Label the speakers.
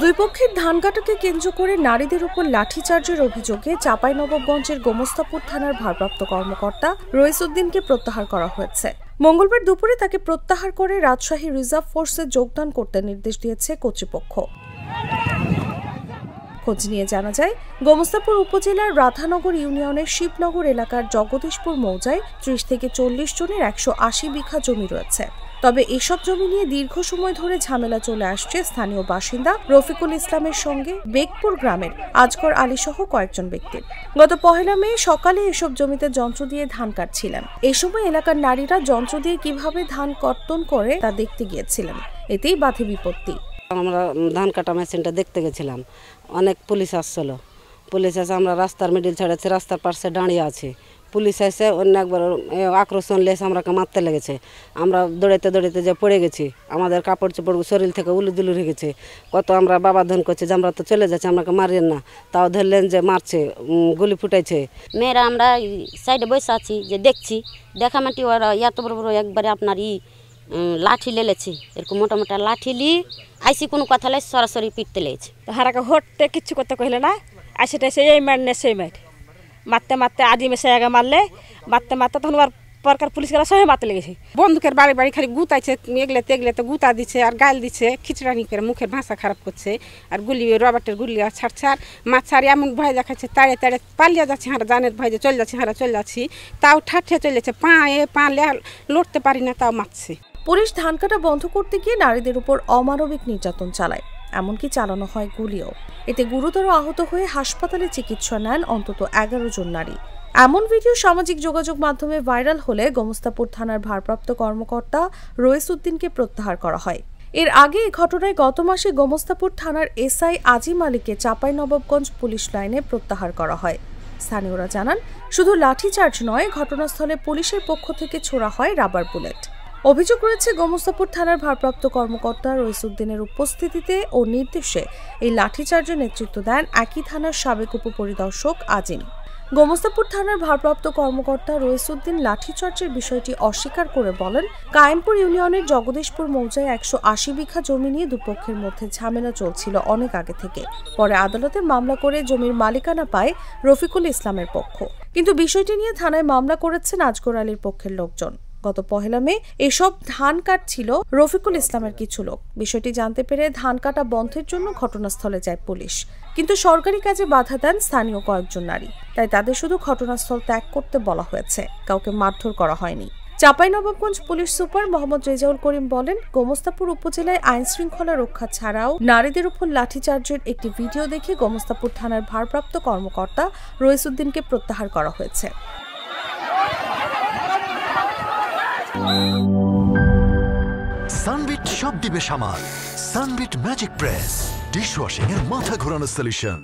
Speaker 1: দুই পক্ষের ধান কাটাকে কেন্দ্র করে নারীদের উপর লাঠিচার্জের অভিযোগে চাঁপাইনবাবগঞ্জের গোমস্তাপুর থানার ভারপ্রাপ্ত কর্মকর্তা রইসউদ্দিনকে প্রত্যাহার করা হয়েছে। মঙ্গলবার দুপুরে তাকে প্রত্যাহার করে রাজশাহী রিজার্ভ ফোর্সে যোগদান করতে নির্দেশ দিয়েছে কর্তৃপক্ষ। খোঁজ নিয়ে জানা যায়, গোমস্তাপুর উপজেলার রাধানগর ইউনিয়নের শিবনগর এলাকার জগদীশপুর মৌজায় 30 থেকে 40 জনের 180 বিঘা জমি রয়েছে। তবে এসব জমি নিয়ে দীর্ঘ সময় ধরে ঝামেলা চলে আসছে স্থানীয় বাসিন্দা রফিকুল ইসলামের সঙ্গে বেগপুর গ্রামের আজগর আলী সহ কয়েকজন ব্যক্তির। গত 1 মে সকালে এসব জমিতে যন্ত্র দিয়ে ধান কাটছিলেন। এই সময় এলাকার নারীরা যন্ত্র দিয়ে কিভাবে ধান কর্তন করে তা দেখতে গিয়েছিলেন। এতেই বাধে বিপত্তি।
Speaker 2: আমরা ধান কাটা মেশিনটা দেখতে গেছিলাম, অনেক পুলিশ আসছিল। পুলিশ এসে আমরা রাস্তার মিডিল ছাড়াচ্ছি, রাস্তার পাশে দাঁড়িয়ে আছি। পুলিশ এসে অন্য একবার আক্রোশন লেসে আমরাকে মারতে লেগেছে। আমরা দৌড়াইতে দৌড়াইতে যে পড়ে গেছি, আমাদের কাপড় চোপড় শরীর থেকে উলুদুলু হয়ে গেছে। কত আমরা বাবাধন করছি যে আমরা তো চলে যাচ্ছি, আমরাকে মারিয়েন না। তাও ধরলেন যে মারছে, গুলি ফুটাইছে।
Speaker 3: মেয়েরা আমরা সাইডে বসে আছি, যে দেখছি দেখা মাটি ওরা এত বড় বড় একবারে আপনার লাঠি লেলেছে, এরকম মোটা মোটা লাঠি লি আইসি কোনো কথা লাই সরাসরি পিটতে লেগেছে।
Speaker 4: হারাকে হটতে কিচ্ছু করতে কহিলে না, আসে টাইসে এই মার নে সেই মার, মারতে মারতে আদি মেসে আগে মারলে মারতে মারতে তখন আর পরকার পুলিশ গেলা সবাই মারতে লেগেছে। বন্দুকের বাড়ি বাড়ি খালি গুতাইছে, এগলে তেগলে তো গুতা দিচ্ছে আর গাল দিচ্ছে, খিচড়ানি করে মুখের ভাষা খারাপ করছে আর গুলি রবার্টের গুলি আর ছাড়ছে আর মাছ ছাড়ি এমন ভয় দেখাচ্ছে, তাড়ে তাড়ে পালিয়ে যাচ্ছে। হারা জানের ভয় যে চলে যাচ্ছি, হারা চলে যাচ্ছি, তাও ঠাঠে চলে যাচ্ছে, পা লড়তে পারি না, তাও মারছে।
Speaker 1: পুলিশ ধান কাটা বন্ধ করতে গিয়ে নারীদের উপর অমানবিক নির্যাতন চালায়, এমনকি চালানো হয় গুলিও। এতে গুরুতর আহত হয়ে হাসপাতালে চিকিৎসা নেন অন্তত 11 জন নারী। এমন ভিডিও সামাজিক যোগাযোগ মাধ্যমে ভাইরাল হলে গোমস্তাপুর থানার ভারপ্রাপ্ত কর্মকর্তা রইসউদ্দিনকে প্রত্যাহার করা হয়। এর আগে এই ঘটনায় গত মাসে গোমস্তাপুর থানার এসআই আজিম আলীকে চাঁপাইনবাবগঞ্জ পুলিশ লাইনে প্রত্যাহার করা হয়। স্থানীয়রা জানান, শুধু লাঠিচার্জ নয়, ঘটনাস্থলে পুলিশের পক্ষ থেকে ছোড়া হয় রাবার বুলেট। অভিযোগ রয়েছে, গোমস্তাপুর থানার ভারপ্রাপ্ত কর্মকর্তা রইসউদ্দিনের উপস্থিতিতে ও নির্দেশে এই লাঠিচার্জের নেতৃত্ব দেন একই থানার সাবেক উপপরিদর্শক আজিম। গোমস্তাপুর থানার ভারপ্রাপ্ত কর্মকর্তা রইসউদ্দিন লাঠিচার্জের বিষয়টি অস্বীকার করে বলেন, কায়েমপুর ইউনিয়নের জগদীশপুর মৌজায় 180 বিঘা জমি নিয়ে দুপক্ষের মধ্যে ঝামেলা চলছিল অনেক আগে থেকে। পরে আদালতে মামলা করে জমির মালিকানা পায় রফিকুল ইসলামের পক্ষ, কিন্তু বিষয়টি নিয়ে থানায় মামলা করেছেন আজগর আলীর পক্ষের লোকজন। গত 1 মে এসব ধান কাটছিল রফিকুল ইসলামের কিছু লোক। বিষয়টি জানতে পেরে ধান কাটা বন্ধের জন্য ঘটনাস্থলে যায় পুলিশ, কিন্তু সরকারি কাজে বাধা দেন স্থানীয় কয়েকজন নারী। তাই তাদের শুধু ঘটনাস্থল ত্যাগ করতে বলা হয়েছে, কাউকে মারধর করা হয়নি। চাঁপাইনবাবগঞ্জ পুলিশ সুপার মোহাম্মদ রেজাউল করিম বলেন, গোমস্তাপুর উপজেলায় আইন শৃঙ্খলা রক্ষা ছাড়াও নারীদের উপর লাঠিচার্জের একটি ভিডিও দেখে গোমস্তাপুর থানার ভারপ্রাপ্ত কর্মকর্তা রইসউদ্দিনকে প্রত্যাহার করা হয়েছে।
Speaker 5: সানবিট সব দিবে সামাল। সানবিট ম্যাজিক প্রেস ডিশওয়াশিং এর মাথা ঘোরানো সলিউশন।